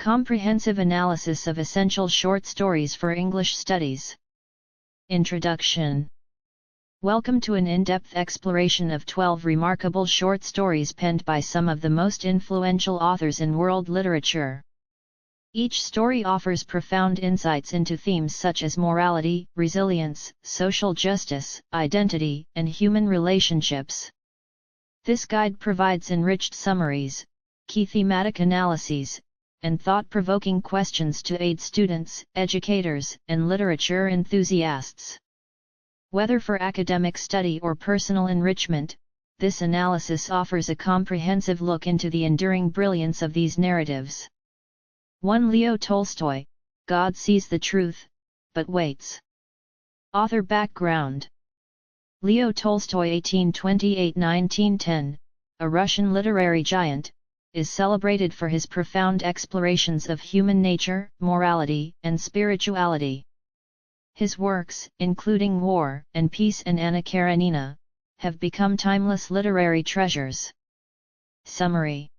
Comprehensive analysis of essential short stories for English studies. Introduction. Welcome to an in-depth exploration of 12 remarkable short stories penned by some of the most influential authors in world literature. Each story offers profound insights into themes such as morality, resilience, social justice, identity, and human relationships. This guide provides enriched summaries, key thematic analyses, and thought-provoking questions to aid students, educators, and literature enthusiasts. Whether for academic study or personal enrichment, this analysis offers a comprehensive look into the enduring brilliance of these narratives. 1. Leo Tolstoy, God sees the truth, but waits. Author background. Leo Tolstoy (1828–1910), a Russian literary giant, is celebrated for his profound explorations of human nature, morality, and spirituality. His works, including War and Peace and Anna Karenina, have become timeless literary treasures. Summary.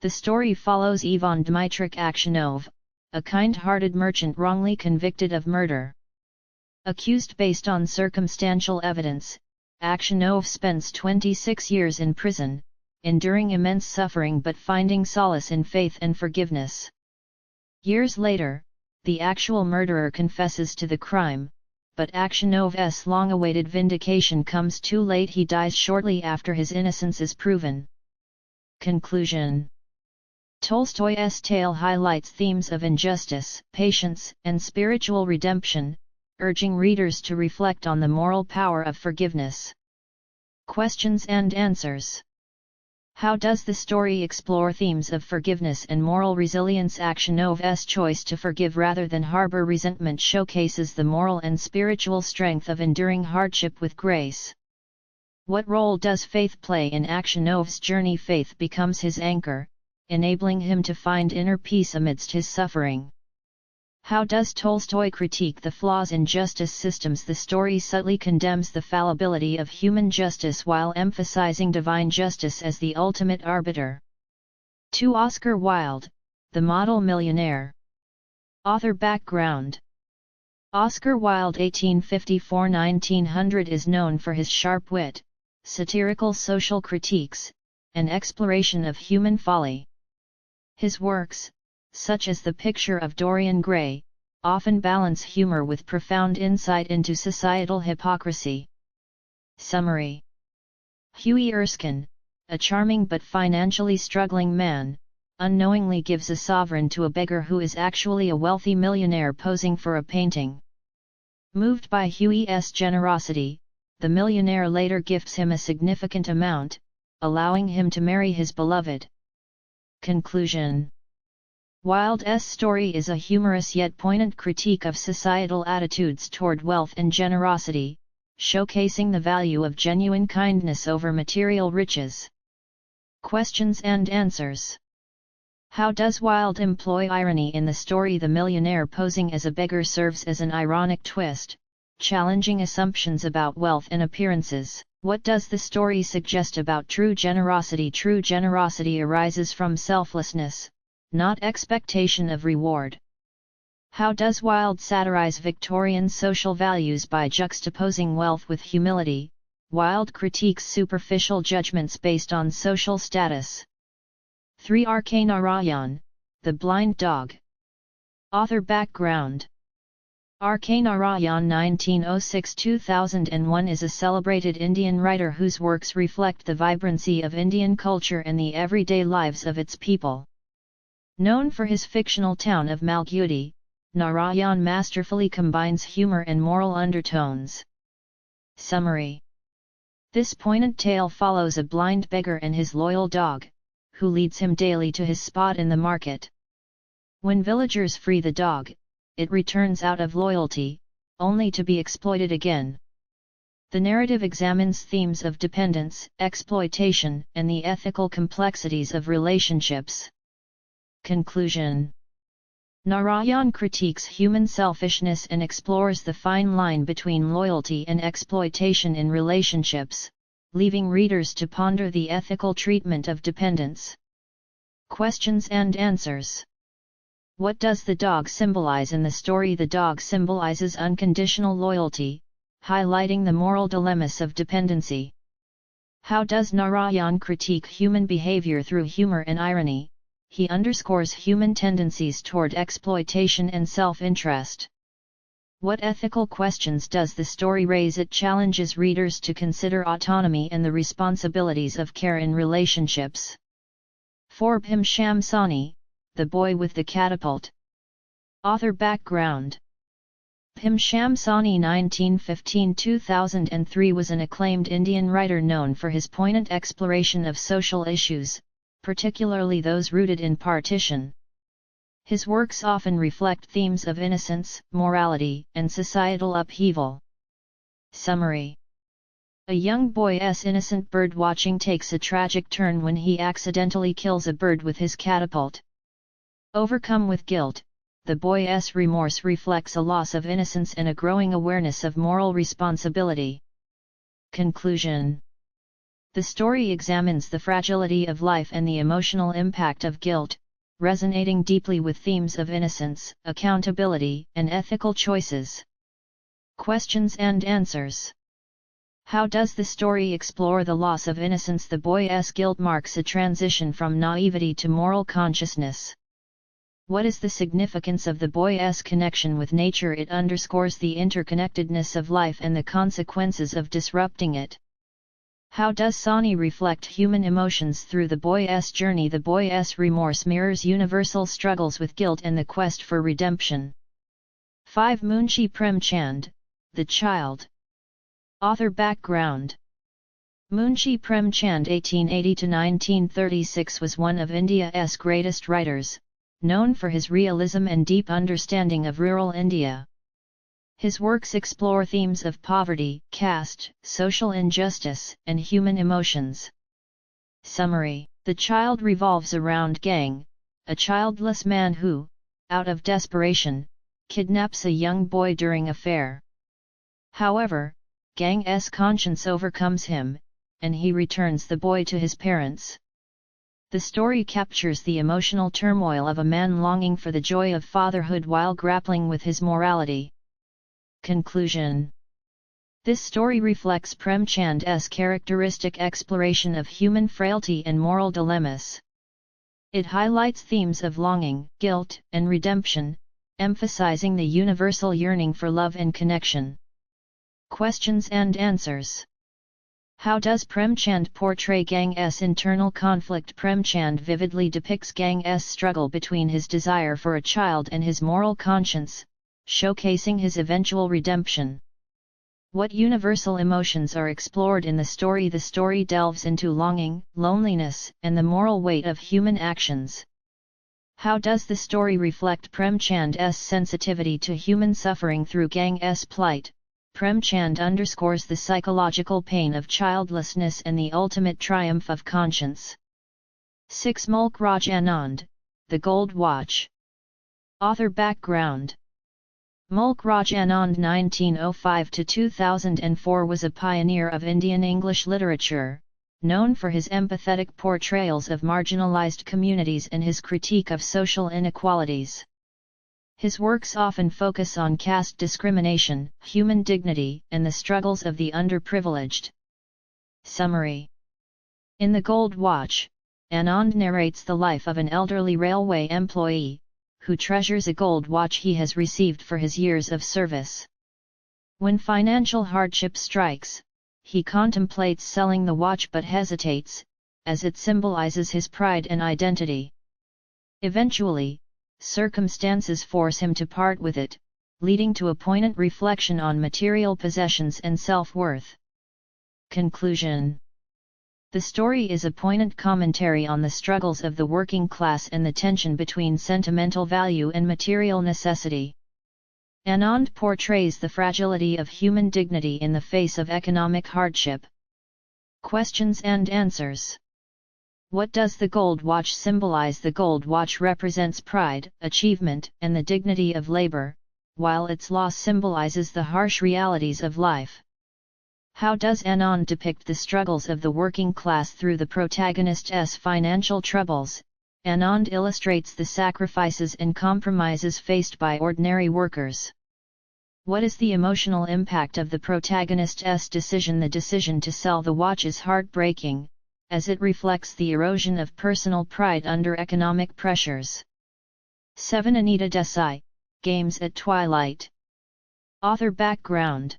The story follows Ivan Dmitrych Aksionov, a kind-hearted merchant wrongly convicted of murder. Accused based on circumstantial evidence, Aksionov spends 26 years in prison, enduring immense suffering but finding solace in faith and forgiveness. Years later, the actual murderer confesses to the crime, but Aksionov's long-awaited vindication comes too late. He dies shortly after his innocence is proven. Conclusion. Tolstoy's tale highlights themes of injustice, patience, and spiritual redemption, urging readers to reflect on the moral power of forgiveness. Questions and answers. How does the story explore themes of forgiveness and moral resilience? Aksionov's choice to forgive rather than harbor resentment showcases the moral and spiritual strength of enduring hardship with grace. What role does faith play in Aksionov's journey? Faith becomes his anchor, enabling him to find inner peace amidst his suffering. How does Tolstoy critique the flaws in justice systems? The story subtly condemns the fallibility of human justice while emphasizing divine justice as the ultimate arbiter. 2. Oscar Wilde, the model millionaire. Author background. Oscar Wilde (1854–1900) is known for his sharp wit, satirical social critiques, and exploration of human folly. His works, such as The Picture of Dorian Gray, often balance humor with profound insight into societal hypocrisy. Summary. Huey Erskine, a charming but financially struggling man, unknowingly gives a sovereign to a beggar who is actually a wealthy millionaire posing for a painting. Moved by Huey's generosity, the millionaire later gifts him a significant amount, allowing him to marry his beloved. Conclusion. Wilde's story is a humorous yet poignant critique of societal attitudes toward wealth and generosity, showcasing the value of genuine kindness over material riches. Questions and answers. How does Wilde employ irony in the story? The millionaire posing as a beggar serves as an ironic twist, challenging assumptions about wealth and appearances. What does the story suggest about true generosity? True generosity arises from selflessness, not expectation of reward. How does Wilde satirize Victorian social values? By juxtaposing wealth with humility, Wilde critiques superficial judgments based on social status. 3. Narayan, the blind dog. Author background. Narayan (1906–2001) is a celebrated Indian writer whose works reflect the vibrancy of Indian culture and the everyday lives of its people. Known for his fictional town of Malgudi, Narayan masterfully combines humor and moral undertones. Summary. This poignant tale follows a blind beggar and his loyal dog, who leads him daily to his spot in the market. When villagers free the dog, it returns out of loyalty, only to be exploited again. The narrative examines themes of dependence, exploitation, and the ethical complexities of relationships. Conclusion. Narayan critiques human selfishness and explores the fine line between loyalty and exploitation in relationships, leaving readers to ponder the ethical treatment of dependence. Questions and answers. What does the dog symbolize in the story? The dog symbolizes unconditional loyalty, highlighting the moral dilemmas of dependency. How does Narayan critique human behavior through humor and irony? He underscores human tendencies toward exploitation and self-interest. What ethical questions does the story raise? It challenges readers to consider autonomy and the responsibilities of care in relationships. For Bhimsham Sahni, The Boy with the Catapult. Author background. Bhimsham Sahni 1915–2003 was an acclaimed Indian writer known for his poignant exploration of social issues, particularly those rooted in partition. His works often reflect themes of innocence, morality, and societal upheaval. Summary. A young boy's innocent bird watching takes a tragic turn when he accidentally kills a bird with his catapult. Overcome with guilt, the boy's remorse reflects a loss of innocence and a growing awareness of moral responsibility. Conclusion. The story examines the fragility of life and the emotional impact of guilt, resonating deeply with themes of innocence, accountability, and ethical choices. Questions and answers. How does the story explore the loss of innocence? The boy's guilt marks a transition from naivety to moral consciousness. What is the significance of the boy's connection with nature? It underscores the interconnectedness of life and the consequences of disrupting it. How does Sahni reflect human emotions through the boy's journey? The boy's remorse mirrors universal struggles with guilt and the quest for redemption. 5. Munshi Premchand, The Child. Author background. Munshi Premchand (1880–1936) was one of India's greatest writers, known for his realism and deep understanding of rural India. His works explore themes of poverty, caste, social injustice, and human emotions. Summary. The Child revolves around Gang, a childless man who, out of desperation, kidnaps a young boy during a fair. However, Gang's conscience overcomes him, and he returns the boy to his parents. The story captures the emotional turmoil of a man longing for the joy of fatherhood while grappling with his morality. Conclusion. This story reflects Premchand's characteristic exploration of human frailty and moral dilemmas. It highlights themes of longing, guilt, and redemption, emphasizing the universal yearning for love and connection. Questions and answers. How does Premchand portray Gang's internal conflict? Premchand vividly depicts Gang's struggle between his desire for a child and his moral conscience, showcasing his eventual redemption. What universal emotions are explored in the story? The story delves into longing, loneliness, and the moral weight of human actions. How does the story reflect Premchand's sensitivity to human suffering through Gang's plight? Premchand underscores the psychological pain of childlessness and the ultimate triumph of conscience. 6. Mulk Raj Anand, The Gold Watch. Author background. Mulk Raj Anand (1905–2004) was a pioneer of Indian English literature, known for his empathetic portrayals of marginalized communities and his critique of social inequalities. His works often focus on caste discrimination, human dignity, and the struggles of the underprivileged. Summary. In The Gold Watch, Anand narrates the life of an elderly railway employee, who treasures a gold watch he has received for his years of service. When financial hardship strikes, he contemplates selling the watch but hesitates, as it symbolizes his pride and identity. Eventually, circumstances force him to part with it, leading to a poignant reflection on material possessions and self-worth. Conclusion. The story is a poignant commentary on the struggles of the working class and the tension between sentimental value and material necessity. Anand portrays the fragility of human dignity in the face of economic hardship. Questions and answers. What does the gold watch symbolize? The gold watch represents pride, achievement, and the dignity of labor, while its loss symbolizes the harsh realities of life. How does Anand depict the struggles of the working class through the protagonist's financial troubles? Anand illustrates the sacrifices and compromises faced by ordinary workers. What is the emotional impact of the protagonist's decision? The decision to sell the watch is heartbreaking, as it reflects the erosion of personal pride under economic pressures. 7. Anita Desai, Games at Twilight. Author background.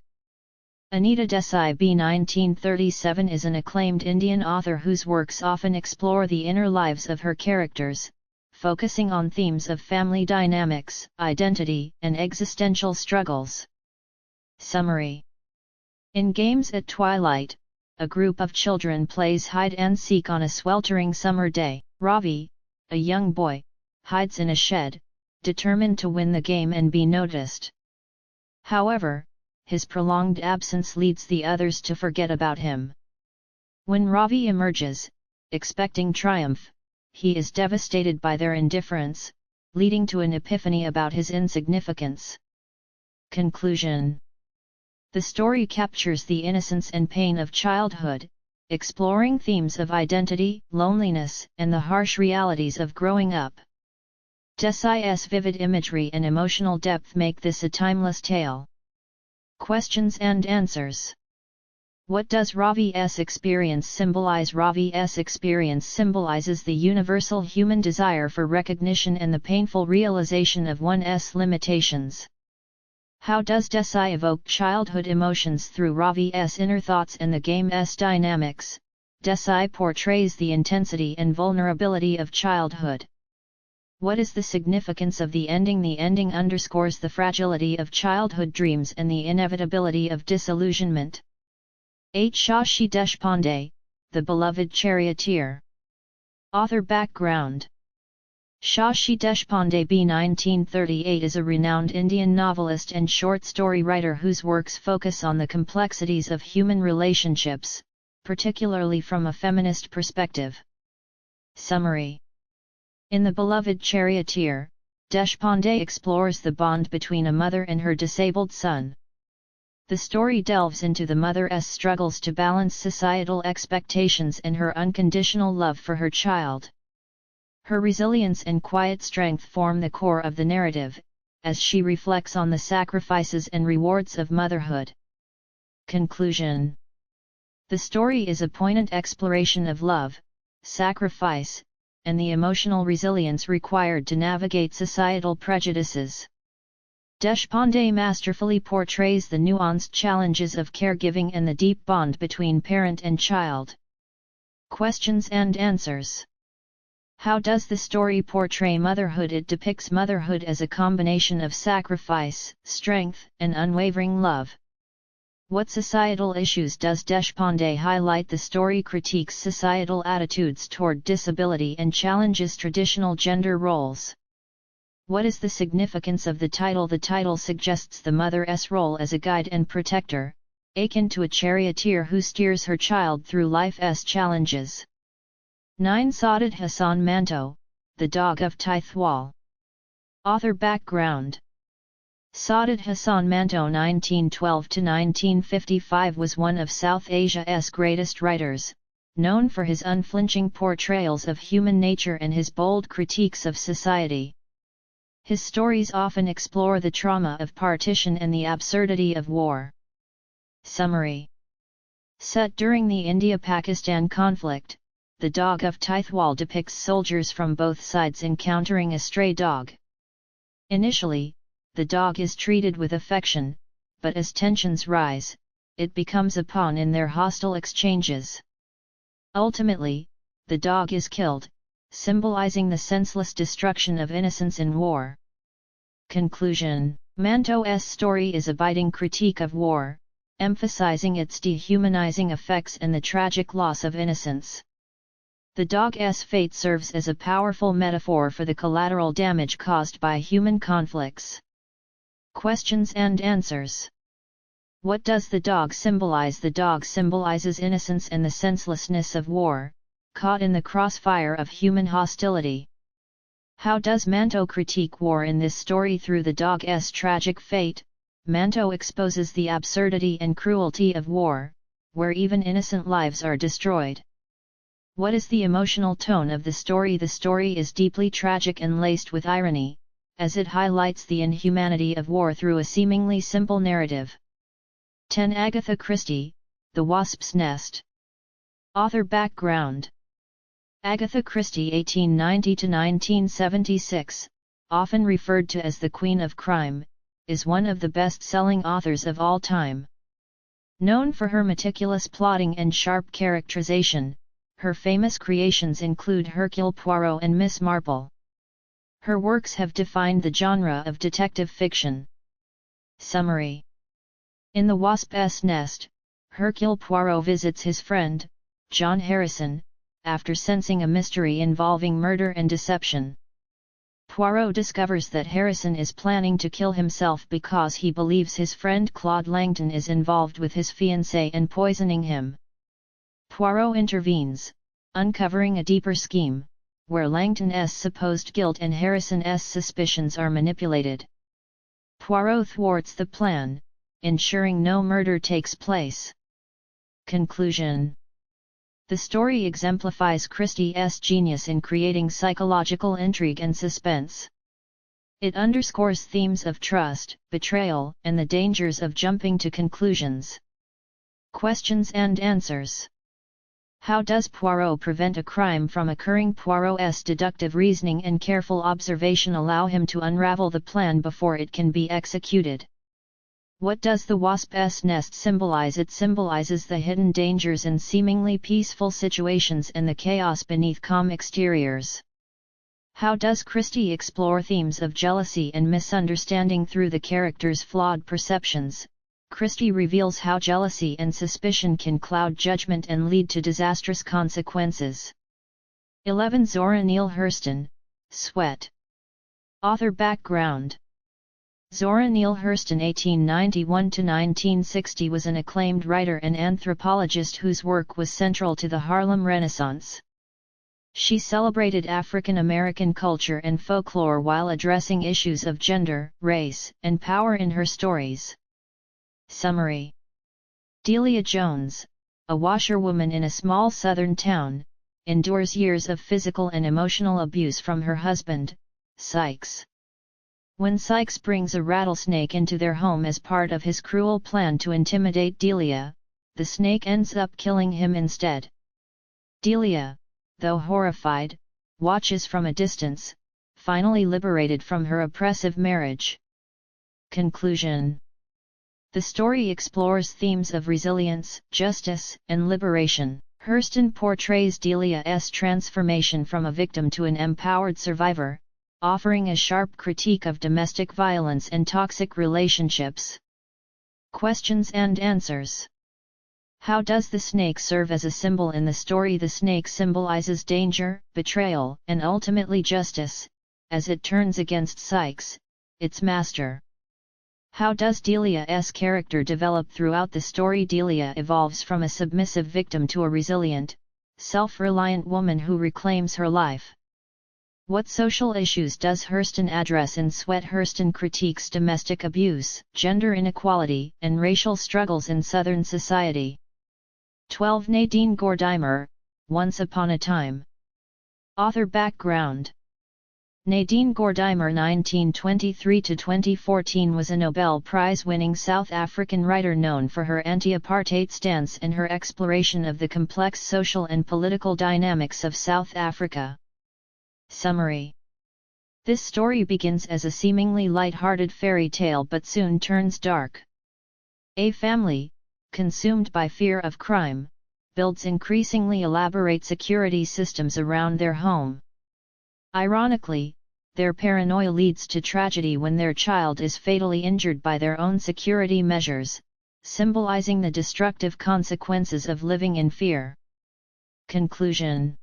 Anita Desai b. 1937 is an acclaimed Indian author whose works often explore the inner lives of her characters, focusing on themes of family dynamics, identity, and existential struggles. Summary. In Games at Twilight, a group of children plays hide-and-seek on a sweltering summer day. Ravi, a young boy, hides in a shed, determined to win the game and be noticed. However, his prolonged absence leads the others to forget about him. When Ravi emerges, expecting triumph, he is devastated by their indifference, leading to an epiphany about his insignificance. Conclusion. The story captures the innocence and pain of childhood, exploring themes of identity, loneliness, and the harsh realities of growing up. Desai's vivid imagery and emotional depth make this a timeless tale. Questions and answers. What does Ravi's experience symbolize? Ravi's experience symbolizes the universal human desire for recognition and the painful realization of one's limitations. How does Desai evoke childhood emotions through Ravi's inner thoughts and the game's dynamics? Desai portrays the intensity and vulnerability of childhood. What is the significance of the ending? The ending underscores the fragility of childhood dreams and the inevitability of disillusionment. 8. Shashi Deshpande, The Beloved Charioteer. Author background. Shashi Deshpande b. 1938 is a renowned Indian novelist and short story writer whose works focus on the complexities of human relationships, particularly from a feminist perspective. Summary. In The Beloved Charioteer, Deshpande explores the bond between a mother and her disabled son. The story delves into the mother's struggles to balance societal expectations and her unconditional love for her child. Her resilience and quiet strength form the core of the narrative, as she reflects on the sacrifices and rewards of motherhood. Conclusion. The story is a poignant exploration of love, sacrifice, and the emotional resilience required to navigate societal prejudices. Deshpande masterfully portrays the nuanced challenges of caregiving and the deep bond between parent and child. Questions and answers. How does the story portray motherhood? It depicts motherhood as a combination of sacrifice, strength, and unwavering love. What societal issues does Deshpande highlight? The story critiques societal attitudes toward disability and challenges traditional gender roles. What is the significance of the title? The title suggests the mother's role as a guide and protector, akin to a charioteer who steers her child through life's challenges. 9. Saadat Hasan Manto, The Dog of Tithwal. Author background. Saadat Hasan Manto (1912–1955) was one of South Asia's greatest writers, known for his unflinching portrayals of human nature and his bold critiques of society. His stories often explore the trauma of partition and the absurdity of war. Summary. Set during the India-Pakistan conflict, The Dog of Tithwal depicts soldiers from both sides encountering a stray dog. Initially, the dog is treated with affection, but as tensions rise, it becomes a pawn in their hostile exchanges. Ultimately, the dog is killed, symbolizing the senseless destruction of innocence in war. Conclusion. Manto's story is a biting critique of war, emphasizing its dehumanizing effects and the tragic loss of innocence. The dog's fate serves as a powerful metaphor for the collateral damage caused by human conflicts. Questions and answers. What does the dog symbolize? The dog symbolizes innocence and the senselessness of war, caught in the crossfire of human hostility. How does Manto critique war in this story? Through the dog's tragic fate, Manto exposes the absurdity and cruelty of war, where even innocent lives are destroyed. What is the emotional tone of the story? The story is deeply tragic and laced with irony, as it highlights the inhumanity of war through a seemingly simple narrative. 10. Agatha Christie, The Wasp's Nest. Author background. Agatha Christie (1890–1976), often referred to as the Queen of Crime, is one of the best-selling authors of all time. Known for her meticulous plotting and sharp characterization, her famous creations include Hercule Poirot and Miss Marple. Her works have defined the genre of detective fiction. Summary. In The Wasp's Nest, Hercule Poirot visits his friend, John Harrison, after sensing a mystery involving murder and deception. Poirot discovers that Harrison is planning to kill himself because he believes his friend Claude Langton is involved with his fiancée and poisoning him. Poirot intervenes, uncovering a deeper scheme, where Langton's supposed guilt and Harrison's suspicions are manipulated. Poirot thwarts the plan, ensuring no murder takes place. Conclusion. The story exemplifies Christie's genius in creating psychological intrigue and suspense. It underscores themes of trust, betrayal, and the dangers of jumping to conclusions. Questions and answers. How does Poirot prevent a crime from occurring? Poirot's deductive reasoning and careful observation allow him to unravel the plan before it can be executed. What does the wasp's nest symbolize? It symbolizes the hidden dangers in seemingly peaceful situations and the chaos beneath calm exteriors. How does Christie explore themes of jealousy and misunderstanding through the characters' flawed perceptions? Christie reveals how jealousy and suspicion can cloud judgment and lead to disastrous consequences. 11. Zora Neale Hurston, Sweat. Author background. Zora Neale Hurston (1891–1960) was an acclaimed writer and anthropologist whose work was central to the Harlem Renaissance. She celebrated African American culture and folklore while addressing issues of gender, race, and power in her stories. Summary. Delia Jones, a washerwoman in a small southern town, endures years of physical and emotional abuse from her husband, Sykes. When Sykes brings a rattlesnake into their home as part of his cruel plan to intimidate Delia, the snake ends up killing him instead. Delia, though horrified, watches from a distance, finally liberated from her oppressive marriage. Conclusion. The story explores themes of resilience, justice, and liberation. Hurston portrays Delia's transformation from a victim to an empowered survivor, offering a sharp critique of domestic violence and toxic relationships. Questions and answers. How does the snake serve as a symbol in the story? The snake symbolizes danger, betrayal, and ultimately justice, as it turns against Sykes, its master. How does Delia's character develop throughout the story? Delia evolves from a submissive victim to a resilient, self-reliant woman who reclaims her life. What social issues does Hurston address in Sweat? Hurston critiques domestic abuse, gender inequality, and racial struggles in Southern society. 12. Nadine Gordimer, Once Upon a Time. Author background. Nadine Gordimer (1923–2014) was a Nobel Prize-winning South African writer known for her anti-apartheid stance and her exploration of the complex social and political dynamics of South Africa. Summary. This story begins as a seemingly light-hearted fairy tale but soon turns dark. A family, consumed by fear of crime, builds increasingly elaborate security systems around their home. Ironically, their paranoia leads to tragedy when their child is fatally injured by their own security measures, symbolizing the destructive consequences of living in fear. Conclusion.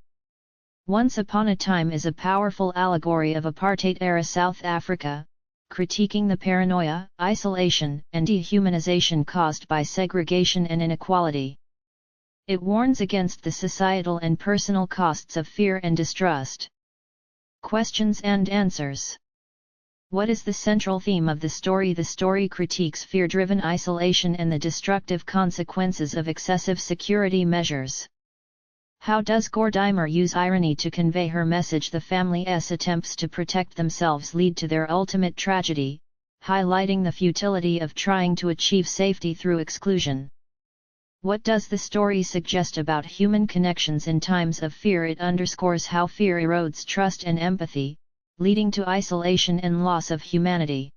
Once Upon a Time is a powerful allegory of apartheid-era South Africa, critiquing the paranoia, isolation, and dehumanization caused by segregation and inequality. It warns against the societal and personal costs of fear and distrust. Questions and answers. What is the central theme of the story? The story critiques fear-driven isolation and the destructive consequences of excessive security measures. How does Gordimer use irony to convey her message? The family's attempts to protect themselves lead to their ultimate tragedy, highlighting the futility of trying to achieve safety through exclusion. What does the story suggest about human connections in times of fear? It underscores how fear erodes trust and empathy, leading to isolation and loss of humanity.